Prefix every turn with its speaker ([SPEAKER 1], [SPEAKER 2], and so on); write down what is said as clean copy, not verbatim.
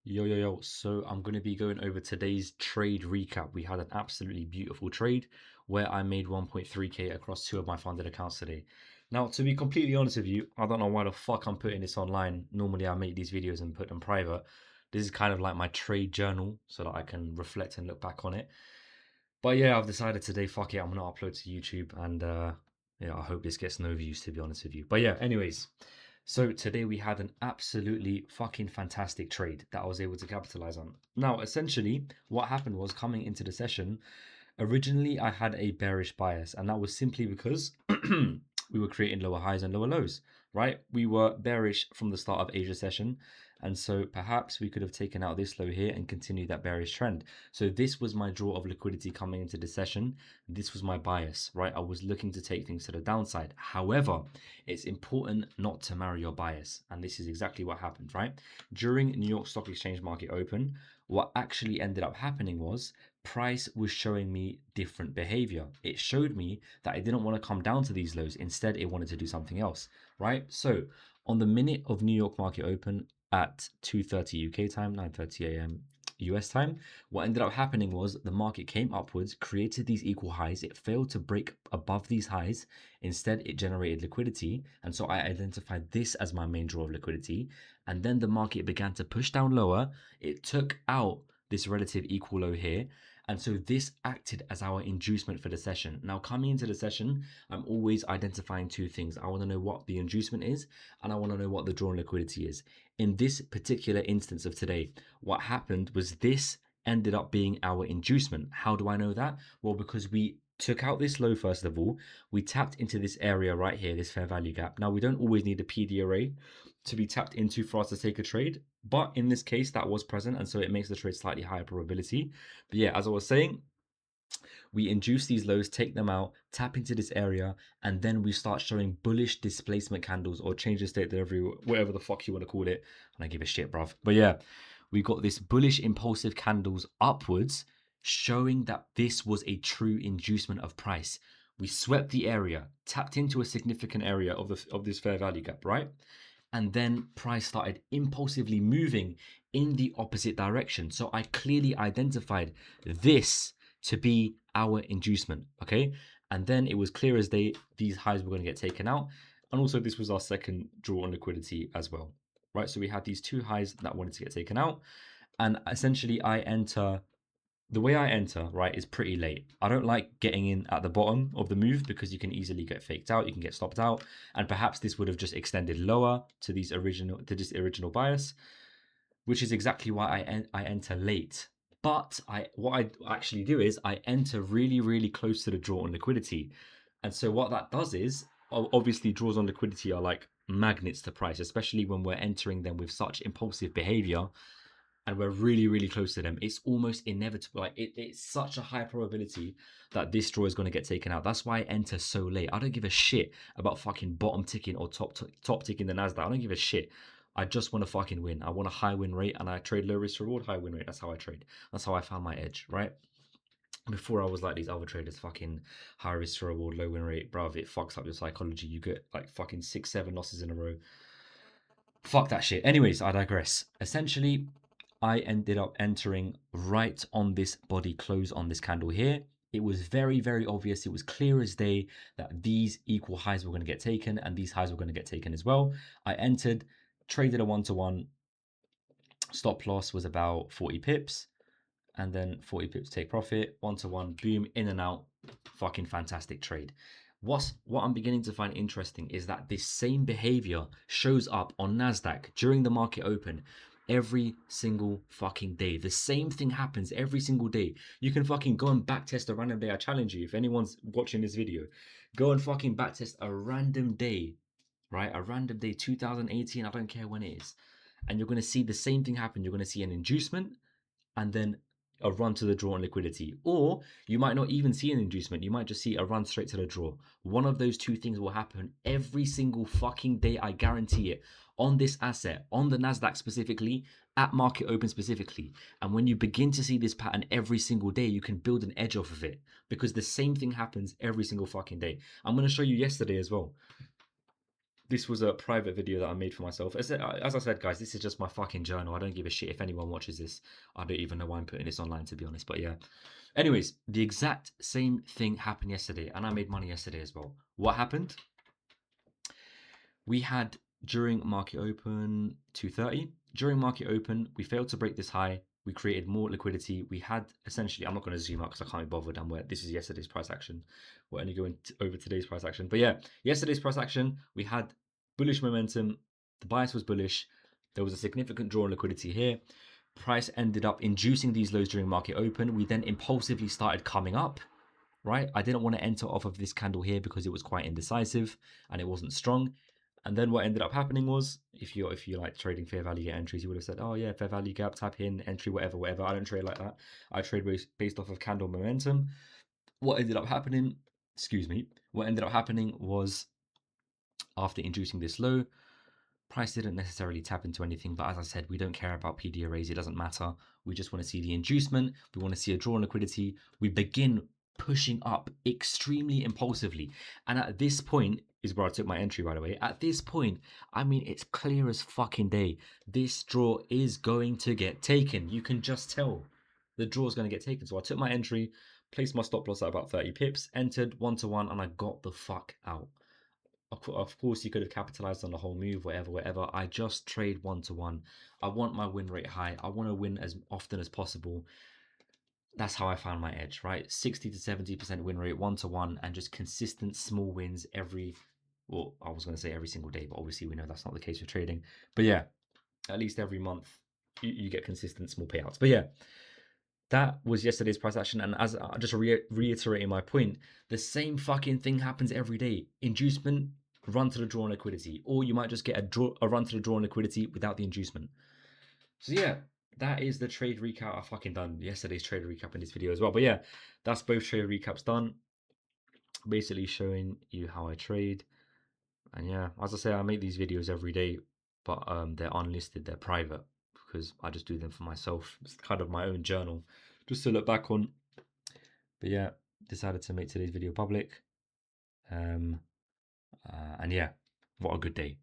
[SPEAKER 1] Yo. So I'm going to be going over today's trade recap. We had an absolutely beautiful trade where I made 1.3k across two of my funded accounts today. Now, to be completely honest with you, I don't know why the fuck I'm putting this online. Normally, I make these videos and put them private. This is kind of like my trade journal so that I can reflect and look back on it. But yeah, I've decided today, fuck it, I'm going to upload to YouTube and yeah, I hope this gets no views to be honest with you. But yeah, anyways. So today we had an absolutely fucking fantastic trade that I was able to capitalize on. Now, essentially, what happened was coming into the session, originally I had a bearish bias, and that was simply because we were creating lower highs and lower lows, right? We were bearish from the start of Asia session, and so perhaps we could have taken out this low here and continued that bearish trend. So this was my draw of liquidity coming into the session. This was my bias, right? I was looking to take things to the downside. However, it's important not to marry your bias, and this is exactly what happened, right? During New York Stock Exchange market open, what actually ended up happening was price was showing me different behavior. It showed me that it didn't want to come down to these lows. Instead, it wanted to do something else, right? So on the minute of New York market open at 2:30 UK time, 9:30 a.m. US time, what ended up happening was the market came upwards, created these equal highs. It failed to break above these highs. Instead, it generated liquidity. And so I identified this as my main draw of liquidity. And then the market began to push down lower. It took out this relative equal low here. And so this acted as our inducement for the session. Now, coming into the session, I'm always identifying two things. I want to know what the inducement is, and I want to know what the drawn liquidity is. In this particular instance of today, what happened was this ended up being our inducement. How do I know that? Well, because we took out this low first of all, we tapped into this area right here, this fair value gap. Now, we don't always need a PD array to be tapped into for us to take a trade, but in this case, that was present, and so it makes the trade slightly higher probability. But yeah, as I was saying, we induce these lows, take them out, tap into this area, and then we start showing bullish displacement candles or change of state delivery, whatever the fuck you want to call it. And I give a shit, bruv. But yeah, we got this bullish impulsive candles upwards, showing that this was a true inducement of price. We swept the area, tapped into a significant area of this fair value gap, right? And then price started impulsively moving in the opposite direction. So I clearly identified this to be our inducement, okay? And then it was clear as day these highs were going to get taken out. And also this was our second draw on liquidity as well, right? So we had these two highs that wanted to get taken out. And essentially the way I enter, right, is pretty late. I don't like getting in at the bottom of the move because you can easily get faked out, you can get stopped out, and perhaps this would have just extended lower to this original bias, which is exactly why I enter late. But what I actually do is I enter really close to the draw on liquidity, and so what that does is obviously draws on liquidity are like magnets to price, especially when we're entering them with such impulsive behavior and we're really close to them. It's almost inevitable. Like it's such a high probability that this draw is going to get taken out. That's why I enter so late. I don't give a shit about fucking bottom ticking or top ticking the Nasdaq. I don't give a shit. I just want to fucking win. I want a high win rate, and I trade low risk reward, high win rate. That's how I trade. That's how I found my edge, right? Before I was like these other traders, fucking high risk reward, low win rate, bruv. It fucks up your psychology. You get like fucking 6, 7 losses in a row. Fuck that shit. Anyways, I digress. Essentially, I ended up entering right on this body close on this candle here. It was very obvious. It was clear as day that these equal highs were going to get taken and these highs were going to get taken as well. I entered, traded a 1-to-1. Stop loss was about 40 pips, and then 40 pips take profit, 1-to-1, boom, in and out. Fucking fantastic trade. What I'm beginning to find interesting is that this same behavior shows up on Nasdaq during the market open every single fucking day. The same thing happens every single day. You can fucking go and backtest a random day. I challenge you, if anyone's watching this video, go and fucking backtest a random day, right? A random day, 2018, I don't care when it is. And you're going to see the same thing happen. You're going to see an inducement and then a run to the draw on liquidity. Or you might not even see an inducement. You might just see a run straight to the draw. One of those two things will happen every single fucking day. I guarantee it. On this asset, on the Nasdaq specifically, at market open specifically. And when you begin to see this pattern every single day, you can build an edge off of it because the same thing happens every single fucking day. I'm going to show you yesterday as well. This was a private video that I made for myself. As I said, guys, this is just my fucking journal. I don't give a shit if anyone watches this. I don't even know why I'm putting this online, to be honest. But yeah. Anyways, the exact same thing happened yesterday, and I made money yesterday as well. What happened? We had during market open 230. During market open, we failed to break this high. We created more liquidity. We had essentially, I'm not going to zoom out because I can't be bothered. I'm where this is yesterday's price action. We're only going over today's price action. But yeah, yesterday's price action, we had bullish momentum. The bias was bullish. There was a significant draw on liquidity here. Price ended up inducing these lows during market open. We then impulsively started coming up, right? I didn't want to enter off of this candle here because it was quite indecisive and it wasn't strong. And then what ended up happening was, if you like trading fair value entries, you would have said, oh yeah, fair value gap, tap in, entry, whatever, whatever. I don't trade like that. I trade based off of candle momentum. What ended up happening, excuse me, what ended up happening was after inducing this low, price didn't necessarily tap into anything, but as I said, we don't care about PD arrays. It doesn't matter. We just want to see the inducement. We want to see a draw on liquidity. We begin pushing up extremely impulsively. And at this point is where I took my entry, by the way. At this point, I mean, it's clear as fucking day. This draw is going to get taken. You can just tell the draw is going to get taken. So I took my entry, placed my stop loss at about 30 pips, entered 1-to-1, and I got the fuck out. Of course, you could have capitalized on the whole move, whatever, whatever. I just trade 1-to-1. I want my win rate high. I want to win as often as possible. That's how I found my edge, right? 60 to 70% win rate, 1-to-1, and just consistent small wins every, well, I was going to say every single day, but obviously we know that's not the case with trading. But yeah, at least every month you get consistent small payouts. But yeah, that was yesterday's price action. And as I just reiterating my point, the same fucking thing happens every day. Inducement, run to the draw on liquidity, or you might just get a run to the draw on liquidity without the inducement. So yeah, that is the trade recap. I fucking done yesterday's trade recap in this video as well. But yeah, that's both trade recaps done. Basically showing you how I trade. And yeah, as I say, I make these videos every day, but they're unlisted, they're private because I just do them for myself. It's kind of my own journal, just to look back on. But yeah, decided to make today's video public. And yeah, what a good day.